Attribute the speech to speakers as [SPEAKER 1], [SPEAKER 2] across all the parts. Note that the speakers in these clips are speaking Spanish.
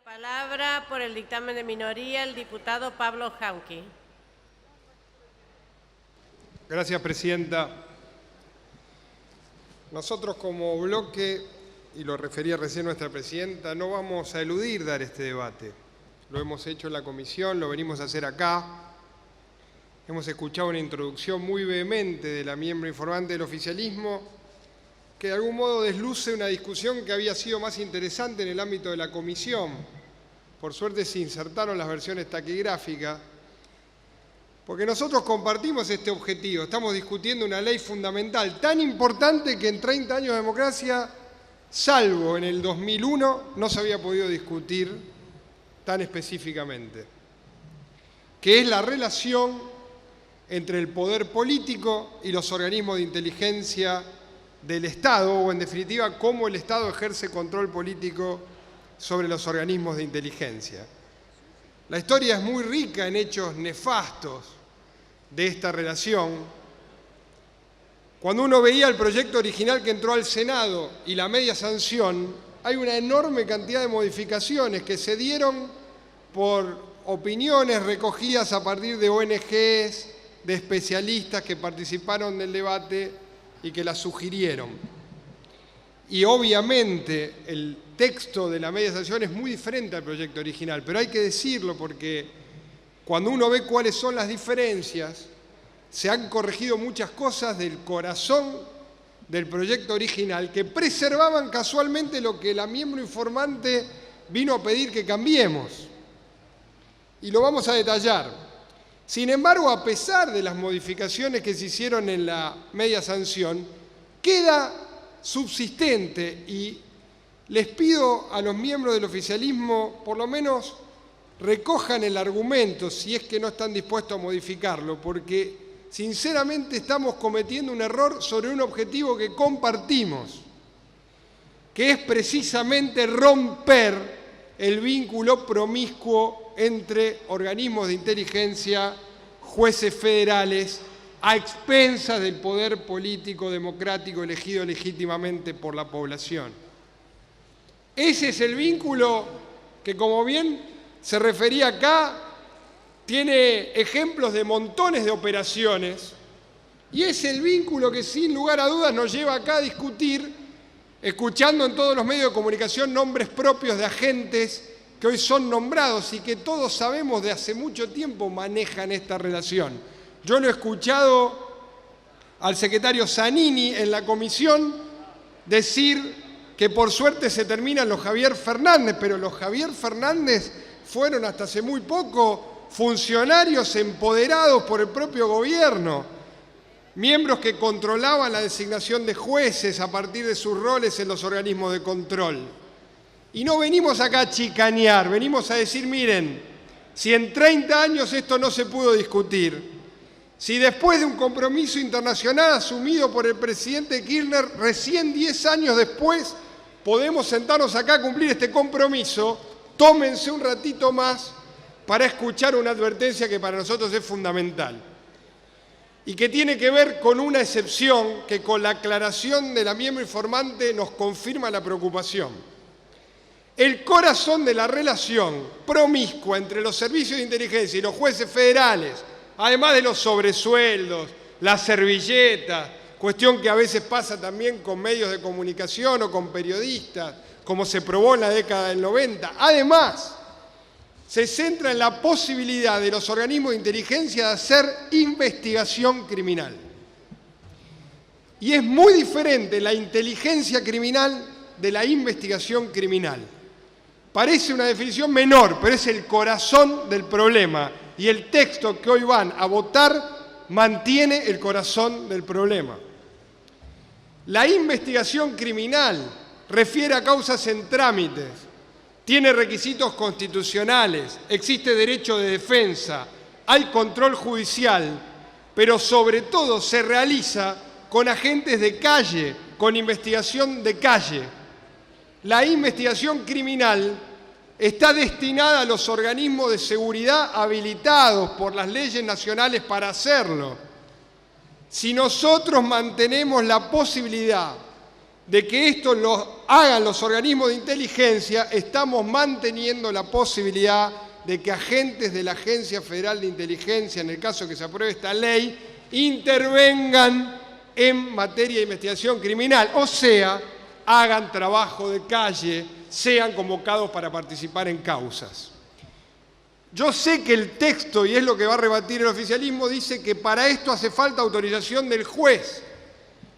[SPEAKER 1] Palabra por el dictamen de minoría el diputado Pablo Jauregui.
[SPEAKER 2] Gracias, presidenta. Nosotros como bloque, y lo refería recién nuestra presidenta, no vamos a eludir dar este debate. Lo hemos hecho en la comisión, lo venimos a hacer acá. Hemos escuchado una introducción muy vehemente de la miembro informante del oficialismo que de algún modo desluce una discusión que había sido más interesante en el ámbito de la comisión. Por suerte se insertaron las versiones taquigráficas, porque nosotros compartimos este objetivo. Estamos discutiendo una ley fundamental, tan importante que en 30 años de democracia, salvo en el 2001, no se había podido discutir tan específicamente, que es la relación entre el poder político y los organismos de inteligencia del Estado, o en definitiva, cómo el Estado ejerce control político sobre los organismos de inteligencia. La historia es muy rica en hechos nefastos de esta relación. Cuando uno veía el proyecto original que entró al Senado y la media sanción, hay una enorme cantidad de modificaciones que se dieron por opiniones recogidas a partir de ONGs, de especialistas que participaron del debate y que la sugirieron. Y obviamente el texto de la media sanción es muy diferente al proyecto original, pero hay que decirlo porque cuando uno ve cuáles son las diferencias, se han corregido muchas cosas del corazón del proyecto original que preservaban casualmente lo que la miembro informante vino a pedir que cambiemos. Y lo vamos a detallar. Sin embargo, a pesar de las modificaciones que se hicieron en la media sanción, queda subsistente, y les pido a los miembros del oficialismo por lo menos recojan el argumento si es que no están dispuestos a modificarlo, porque sinceramente estamos cometiendo un error sobre un objetivo que compartimos, que es precisamente romper el vínculo promiscuo entre organismos de inteligencia, jueces federales, a expensas del poder político democrático elegido legítimamente por la población. Ese es el vínculo que, como bien se refería acá, tiene ejemplos de montones de operaciones, y es el vínculo que sin lugar a dudas nos lleva acá a discutir, escuchando en todos los medios de comunicación nombres propios de agentes que hoy son nombrados y que todos sabemos de hace mucho tiempo manejan esta relación. Yo lo he escuchado al secretario Zanini en la comisión decir que por suerte se terminan los Javier Fernández, pero los Javier Fernández fueron hasta hace muy poco funcionarios empoderados por el propio gobierno, miembros que controlaban la designación de jueces a partir de sus roles en los organismos de control. Y no venimos acá a chicanear, venimos a decir, miren, si en 30 años esto no se pudo discutir, si después de un compromiso internacional asumido por el presidente Kirchner, recién 10 años después podemos sentarnos acá a cumplir este compromiso, tómense un ratito más para escuchar una advertencia que para nosotros es fundamental y que tiene que ver con una excepción que con la aclaración de la miembro informante nos confirma la preocupación. El corazón de la relación promiscua entre los servicios de inteligencia y los jueces federales, además de los sobresueldos, las servilletas, cuestión que a veces pasa también con medios de comunicación o con periodistas, como se probó en la década del 90. Además, se centra en la posibilidad de los organismos de inteligencia de hacer investigación criminal. Y es muy diferente la inteligencia criminal de la investigación criminal. Parece una definición menor, pero es el corazón del problema. Y el texto que hoy van a votar mantiene el corazón del problema. La investigación criminal refiere a causas en trámites, tiene requisitos constitucionales, existe derecho de defensa, hay control judicial, pero sobre todo se realiza con agentes de calle, con investigación de calle. La investigación criminal está destinada a los organismos de seguridad habilitados por las leyes nacionales para hacerlo. Si nosotros mantenemos la posibilidad de que esto lo hagan los organismos de inteligencia, estamos manteniendo la posibilidad de que agentes de la Agencia Federal de Inteligencia, en el caso que se apruebe esta ley, intervengan en materia de investigación criminal, o sea, hagan trabajo de calle, sean convocados para participar en causas. Yo sé que el texto, y es lo que va a rebatir el oficialismo, dice que para esto hace falta autorización del juez,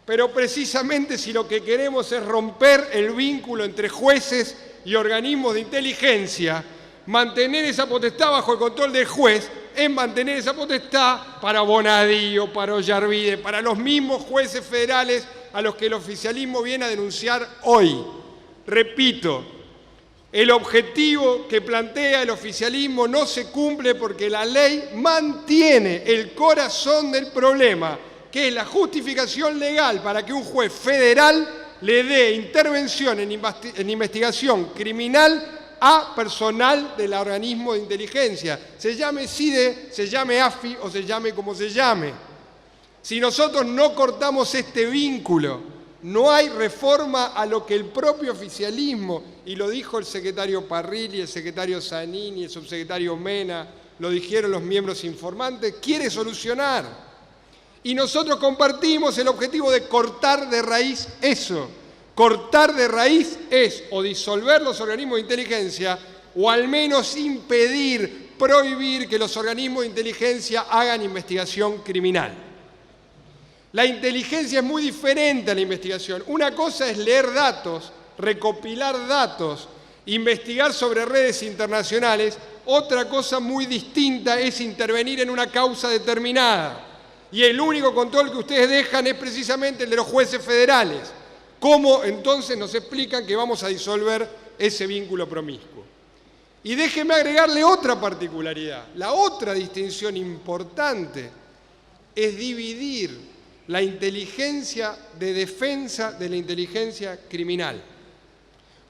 [SPEAKER 2] pero precisamente si lo que queremos es romper el vínculo entre jueces y organismos de inteligencia, mantener esa potestad bajo el control del juez es mantener esa potestad para Bonadío, para Ollarvide, para los mismos jueces federales a los que el oficialismo viene a denunciar hoy. Repito, el objetivo que plantea el oficialismo no se cumple porque la ley mantiene el corazón del problema, que es la justificación legal para que un juez federal le dé intervención en investigación criminal a personal del organismo de inteligencia, se llame CIDE, se llame AFI o se llame como se llame. Si nosotros no cortamos este vínculo, no hay reforma a lo que el propio oficialismo, y lo dijo el secretario Parrilli, el secretario Zanini, el subsecretario Mena, lo dijeron los miembros informantes, quiere solucionar. Y nosotros compartimos el objetivo de cortar de raíz eso. Cortar de raíz es o disolver los organismos de inteligencia o al menos impedir, prohibir que los organismos de inteligencia hagan investigación criminal. La inteligencia es muy diferente a la investigación. Una cosa es leer datos, recopilar datos, investigar sobre redes internacionales. Otra cosa muy distinta es intervenir en una causa determinada. Y el único control que ustedes dejan es precisamente el de los jueces federales. ¿Cómo entonces nos explican que vamos a disolver ese vínculo promiscuo? Y déjenme agregarle otra particularidad. La otra distinción importante es dividir la inteligencia de defensa de la inteligencia criminal.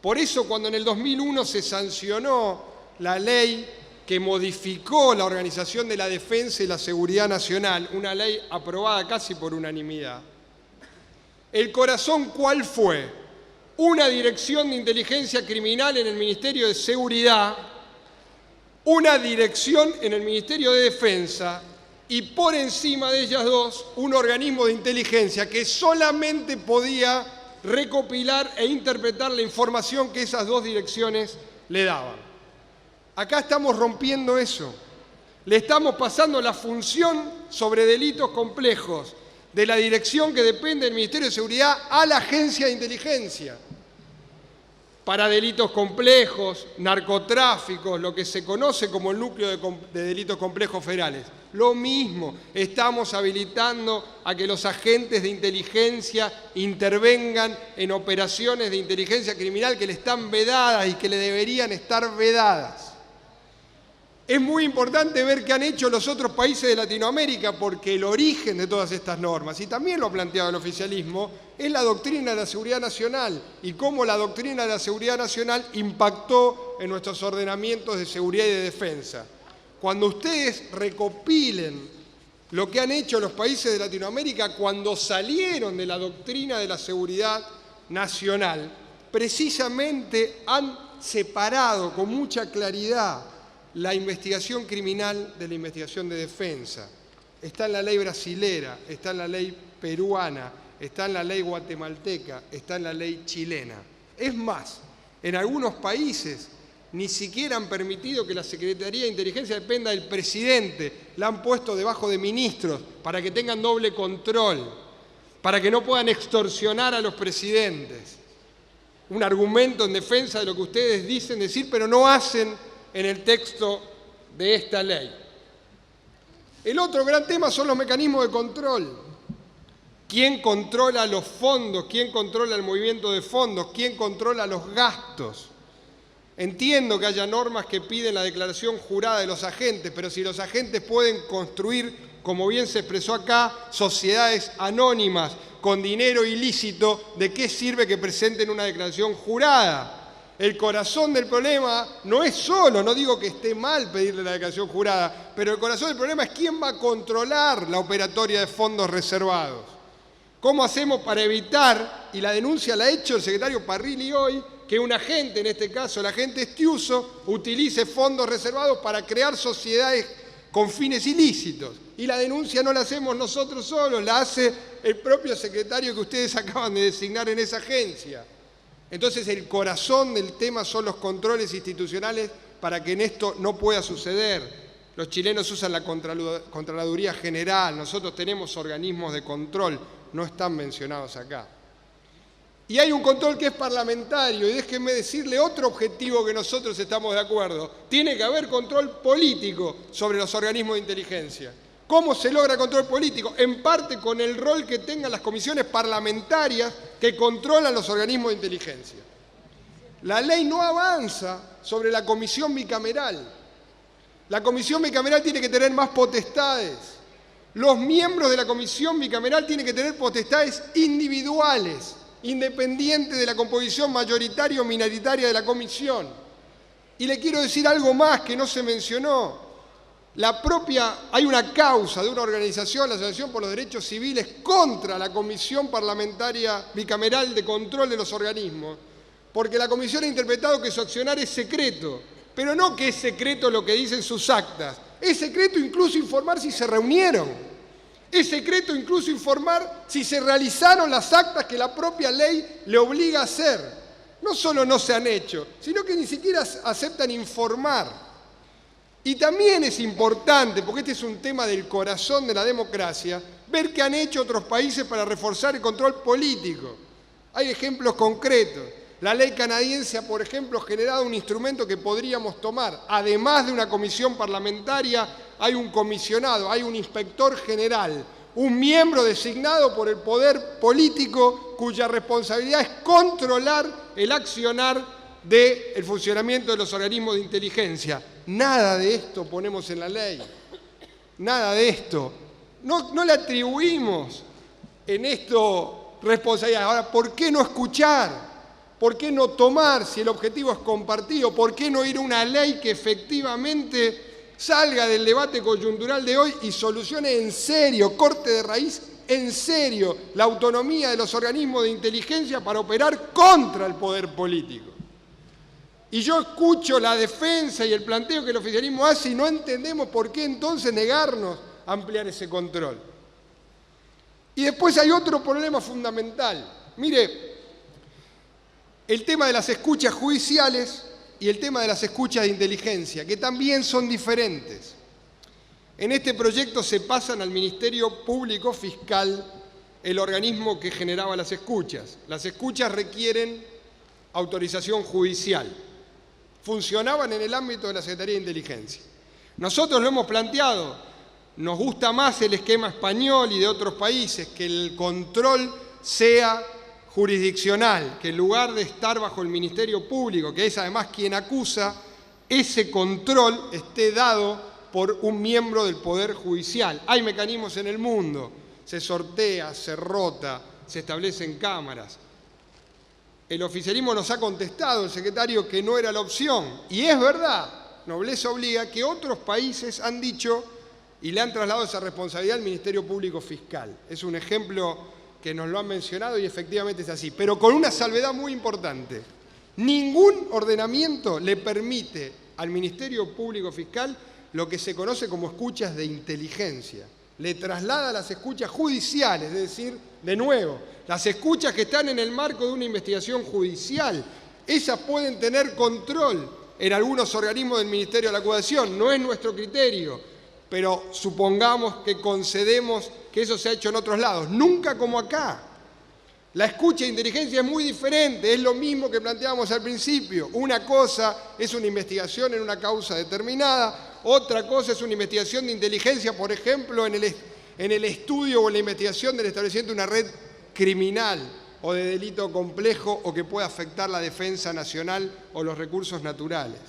[SPEAKER 2] Por eso, cuando en el 2001 se sancionó la ley que modificó la Organización de la Defensa y la Seguridad Nacional, una ley aprobada casi por unanimidad, ¿el corazón cuál fue? Una dirección de inteligencia criminal en el Ministerio de Seguridad, una dirección en el Ministerio de Defensa y por encima de ellas dos un organismo de inteligencia que solamente podía recopilar e interpretar la información que esas dos direcciones le daban. Acá estamos rompiendo eso. Le estamos pasando la función sobre delitos complejos de la dirección que depende del Ministerio de Seguridad a la Agencia de Inteligencia. Para delitos complejos, narcotráficos, lo que se conoce como el núcleo de delitos complejos federales. Lo mismo, estamos habilitando a que los agentes de inteligencia intervengan en operaciones de inteligencia criminal que le están vedadas y que le deberían estar vedadas. Es muy importante ver qué han hecho los otros países de Latinoamérica porque el origen de todas estas normas, y también lo ha planteado el oficialismo, es la doctrina de la seguridad nacional y cómo la doctrina de la seguridad nacional impactó en nuestros ordenamientos de seguridad y de defensa. Cuando ustedes recopilen lo que han hecho los países de Latinoamérica cuando salieron de la doctrina de la seguridad nacional, precisamente han separado con mucha claridad la investigación criminal de la investigación de defensa. Está en la ley brasilera, está en la ley peruana, está en la ley guatemalteca, está en la ley chilena. Es más, en algunos países ni siquiera han permitido que la Secretaría de Inteligencia dependa del presidente, la han puesto debajo de ministros para que tengan doble control, para que no puedan extorsionar a los presidentes. Un argumento en defensa de lo que ustedes dicen decir, pero no hacen en el texto de esta ley. El otro gran tema son los mecanismos de control. ¿Quién controla los fondos? ¿Quién controla el movimiento de fondos? ¿Quién controla los gastos? Entiendo que haya normas que piden la declaración jurada de los agentes, pero si los agentes pueden construir, como bien se expresó acá, sociedades anónimas con dinero ilícito, ¿de qué sirve que presenten una declaración jurada? El corazón del problema no es solo, no digo que esté mal pedirle la declaración jurada, pero el corazón del problema es quién va a controlar la operatoria de fondos reservados. ¿Cómo hacemos para evitar, y la denuncia la ha hecho el secretario Parrilli hoy, que un agente, en este caso el agente Estiuso, utilice fondos reservados para crear sociedades con fines ilícitos? Y la denuncia no la hacemos nosotros solos, la hace el propio secretario que ustedes acaban de designar en esa agencia. Entonces el corazón del tema son los controles institucionales para que en esto no pueda suceder. Los chilenos usan la Contraloría General, nosotros tenemos organismos de control, no están mencionados acá. Y hay un control que es parlamentario, y déjenme decirle otro objetivo que nosotros estamos de acuerdo. Tiene que haber control político sobre los organismos de inteligencia. ¿Cómo se logra control político? En parte con el rol que tengan las comisiones parlamentarias que controlan los organismos de inteligencia. La ley no avanza sobre la comisión bicameral. La comisión bicameral tiene que tener más potestades. Los miembros de la comisión bicameral tienen que tener potestades individuales, independientes de la composición mayoritaria o minoritaria de la comisión. Y le quiero decir algo más que no se mencionó. Hay una causa de una organización, la Asociación por los Derechos Civiles, contra la Comisión Parlamentaria Bicameral de Control de los Organismos, porque la comisión ha interpretado que su accionar es secreto, pero no que es secreto lo que dicen sus actas, es secreto incluso informar si se reunieron, es secreto incluso informar si se realizaron las actas que la propia ley le obliga a hacer. No solo no se han hecho, sino que ni siquiera aceptan informar. Y también es importante, porque este es un tema del corazón de la democracia, ver qué han hecho otros países para reforzar el control político. Hay ejemplos concretos. La ley canadiense ha, por ejemplo, generado un instrumento que podríamos tomar. Además de una comisión parlamentaria, hay un comisionado, hay un inspector general, un miembro designado por el poder político cuya responsabilidad es controlar el accionar del funcionamiento de los organismos de inteligencia. Nada de esto ponemos en la ley. Nada de esto. No le atribuimos en esto responsabilidad. Ahora, ¿por qué no escuchar? ¿Por qué no tomar si el objetivo es compartido? ¿Por qué no ir a una ley que efectivamente salga del debate coyuntural de hoy y solucione en serio, corte de raíz en serio, la autonomía de los organismos de inteligencia para operar contra el poder político? Y yo escucho la defensa y el planteo que el oficialismo hace y no entendemos por qué entonces negarnos a ampliar ese control. Y después hay otro problema fundamental. Mire, el tema de las escuchas judiciales y el tema de las escuchas de inteligencia, que también son diferentes. En este proyecto se pasan al Ministerio Público Fiscal, el organismo que generaba las escuchas. Las escuchas requieren autorización judicial. Funcionaban en el ámbito de la Secretaría de Inteligencia. Nosotros lo hemos planteado, nos gusta más el esquema español y de otros países, que el control sea jurisdiccional, que en lugar de estar bajo el Ministerio Público, que es además quien acusa, ese control esté dado por un miembro del Poder Judicial. Hay mecanismos en el mundo, se sortea, se rota, se establecen cámaras. El oficialismo nos ha contestado, el secretario, que no era la opción. Y es verdad, nobleza obliga, que otros países han dicho y le han trasladado esa responsabilidad al Ministerio Público Fiscal. Es un ejemplo que nos lo han mencionado y efectivamente es así, pero con una salvedad muy importante. Ningún ordenamiento le permite al Ministerio Público Fiscal lo que se conoce como escuchas de inteligencia. Le traslada las escuchas judiciales, es decir, de nuevo, las escuchas que están en el marco de una investigación judicial, esas pueden tener control en algunos organismos del Ministerio de la Acusación, no es nuestro criterio, pero supongamos que concedemos que eso se ha hecho en otros lados, nunca como acá. La escucha de inteligencia es muy diferente, es lo mismo que planteábamos al principio. Una cosa es una investigación en una causa determinada, otra cosa es una investigación de inteligencia, por ejemplo, en el estudio o en la investigación del establecimiento de una red criminal o de delito complejo o que pueda afectar la defensa nacional o los recursos naturales.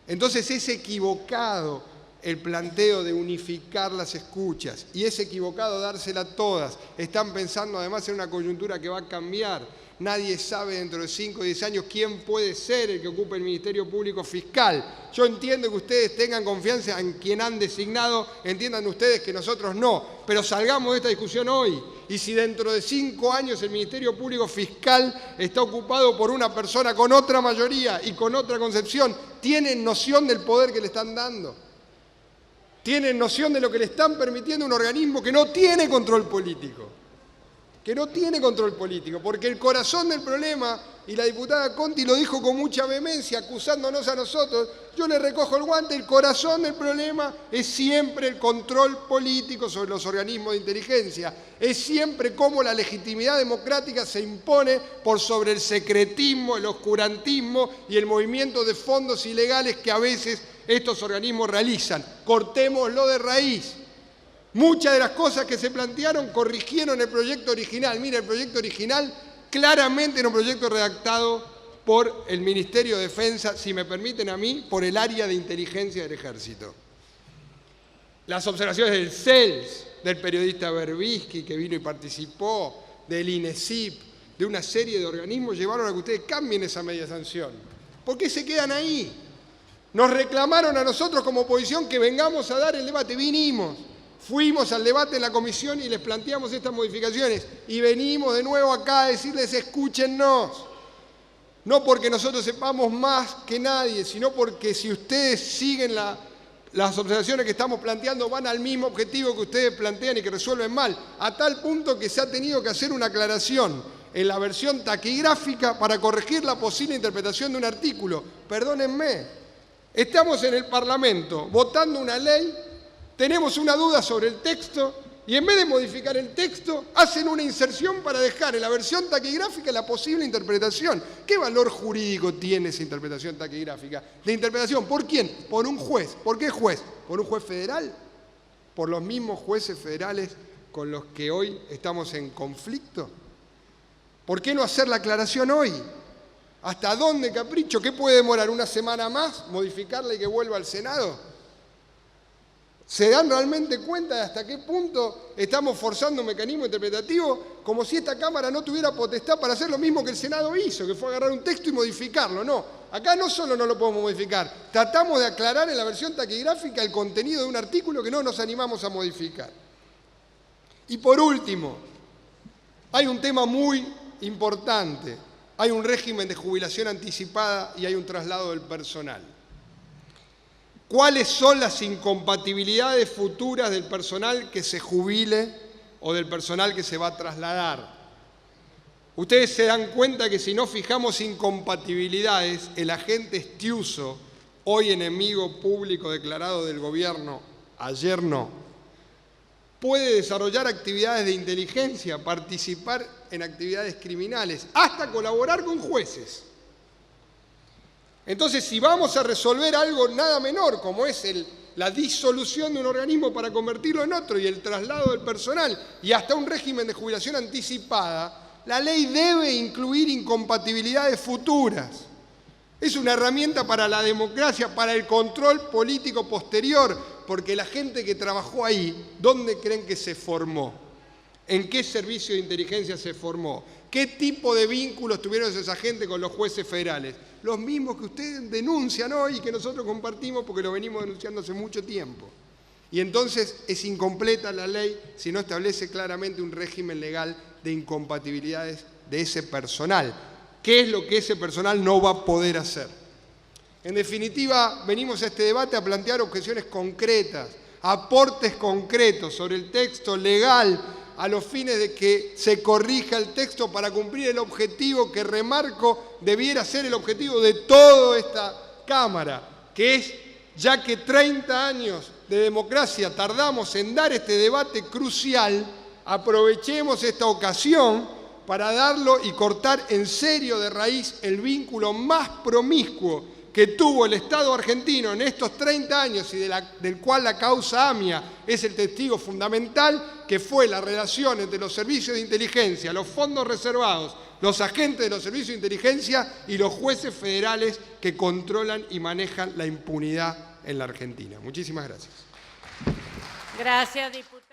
[SPEAKER 2] Entonces es equivocado el planteo de unificar las escuchas y es equivocado dársela a todas. Están pensando además en una coyuntura que va a cambiar. Nadie sabe dentro de 5 o 10 años quién puede ser el que ocupe el Ministerio Público Fiscal. Yo entiendo que ustedes tengan confianza en quien han designado, entiendan ustedes que nosotros no, pero salgamos de esta discusión hoy y si dentro de 5 años el Ministerio Público Fiscal está ocupado por una persona con otra mayoría y con otra concepción, ¿tienen noción del poder que le están dando? ¿Tienen noción de lo que le están permitiendo a un organismo que no tiene control político? Que no tiene control político, porque el corazón del problema, y la diputada Conti lo dijo con mucha vehemencia, acusándonos a nosotros, yo le recojo el guante, el corazón del problema es siempre el control político sobre los organismos de inteligencia, es siempre cómo la legitimidad democrática se impone por sobre el secretismo, el oscurantismo y el movimiento de fondos ilegales que a veces estos organismos realizan. Cortémoslo de raíz. Muchas de las cosas que se plantearon corrigieron el proyecto original. Mira, el proyecto original claramente era un proyecto redactado por el Ministerio de Defensa, si me permiten a mí, por el área de inteligencia del Ejército. Las observaciones del CELS, del periodista Berbisky, que vino y participó, del INESIP, de una serie de organismos, llevaron a que ustedes cambien esa media sanción. ¿Por qué se quedan ahí? Nos reclamaron a nosotros como oposición que vengamos a dar el debate. Vinimos. Fuimos al debate en la comisión y les planteamos estas modificaciones y venimos de nuevo acá a decirles escúchennos. No porque nosotros sepamos más que nadie, sino porque si ustedes siguen las observaciones que estamos planteando van al mismo objetivo que ustedes plantean y que resuelven mal, a tal punto que se ha tenido que hacer una aclaración en la versión taquigráfica para corregir la posible interpretación de un artículo. Perdónenme, estamos en el Parlamento votando una ley. Tenemos una duda sobre el texto y en vez de modificar el texto, hacen una inserción para dejar en la versión taquigráfica la posible interpretación. ¿Qué valor jurídico tiene esa interpretación taquigráfica? ¿De interpretación por quién? Por un juez. ¿Por qué juez? ¿Por un juez federal? ¿Por los mismos jueces federales con los que hoy estamos en conflicto? ¿Por qué no hacer la aclaración hoy? ¿Hasta dónde, capricho? ¿Qué puede demorar una semana más modificarla y que vuelva al Senado? ¿Se dan realmente cuenta de hasta qué punto estamos forzando un mecanismo interpretativo como si esta Cámara no tuviera potestad para hacer lo mismo que el Senado hizo, que fue agarrar un texto y modificarlo? No, acá no solo no lo podemos modificar, tratamos de aclarar en la versión taquigráfica el contenido de un artículo que no nos animamos a modificar. Y por último, hay un tema muy importante, hay un régimen de jubilación anticipada y hay un traslado del personal. ¿Cuáles son las incompatibilidades futuras del personal que se jubile o del personal que se va a trasladar? Ustedes se dan cuenta que si no fijamos incompatibilidades, el agente Estiuso, hoy enemigo público declarado del gobierno, ayer no, puede desarrollar actividades de inteligencia, participar en actividades criminales, hasta colaborar con jueces. Entonces, si vamos a resolver algo nada menor, como es la disolución de un organismo para convertirlo en otro y el traslado del personal y hasta un régimen de jubilación anticipada, la ley debe incluir incompatibilidades futuras. Es una herramienta para la democracia, para el control político posterior, porque la gente que trabajó ahí, ¿dónde creen que se formó? ¿En qué servicio de inteligencia se formó? ¿Qué tipo de vínculos tuvieron esa gente con los jueces federales? Los mismos que ustedes denuncian hoy y que nosotros compartimos porque lo venimos denunciando hace mucho tiempo. Y entonces es incompleta la ley si no establece claramente un régimen legal de incompatibilidades de ese personal. ¿Qué es lo que ese personal no va a poder hacer? En definitiva, venimos a este debate a plantear objeciones concretas, aportes concretos sobre el texto legal a los fines de que se corrija el texto para cumplir el objetivo que remarco debiera ser el objetivo de toda esta Cámara, que es, ya que 30 años de democracia tardamos en dar este debate crucial, aprovechemos esta ocasión para darlo y cortar en serio de raíz el vínculo más promiscuo que tuvo el Estado argentino en estos 30 años y del cual la causa AMIA es el testigo fundamental, que fue la relación entre los servicios de inteligencia, los fondos reservados, los agentes de los servicios de inteligencia y los jueces federales que controlan y manejan la impunidad en la Argentina. Muchísimas gracias.
[SPEAKER 1] Gracias, diputado.